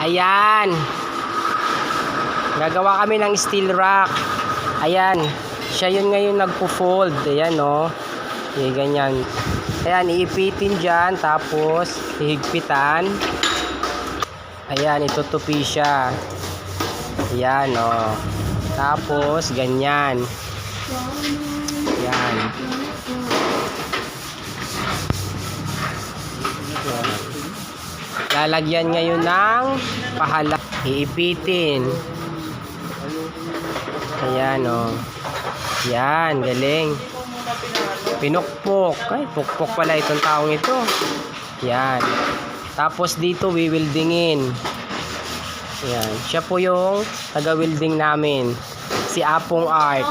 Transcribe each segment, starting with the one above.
Ayan. Gagawa kami ng steel rack. Ayan. Siya yun ngayon nagpo-fold. Ayan, no. Okay, ganyan. Ayan, iipitin dyan. Tapos, hihigpitan. Ayan, itutupi siya. Ayan, no. Tapos, ganyan. Ayan. Lalagyan ngayon ng pahala. Iipitin. Ayan, o. Yan, galing. Pinukpok. Ay, pukpok pala itong taong ito. Yan. Tapos dito, wiwildingin. Yan. Siya po yung taga-wilding namin. Si Apong Art.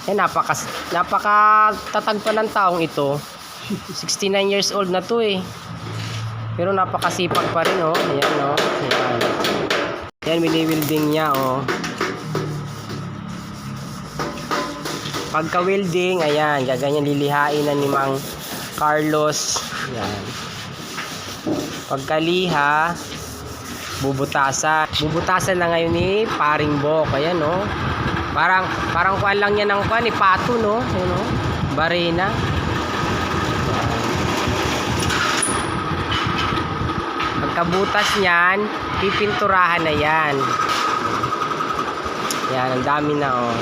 Eh, napakatatag pa ng taong ito. 69 years old na to eh. Pero napakasipag pa rin, oh. Ayan, oh. Ayan. Ayan, wili-wilding niya, oh. Pagka-wilding, ayan, gaganyan lilihain na ni Mang Carlos. Ayan. Pagkaliha, bubutasan. Bubutasan na ngayon ni Paring Bok. Ayan, oh. Parang kuan lang yan ng kuan, ni pato, no? Ayan, oh. Barena. Pagkabutas niyan, pipinturahan na yan. Yan, ang dami na, oh.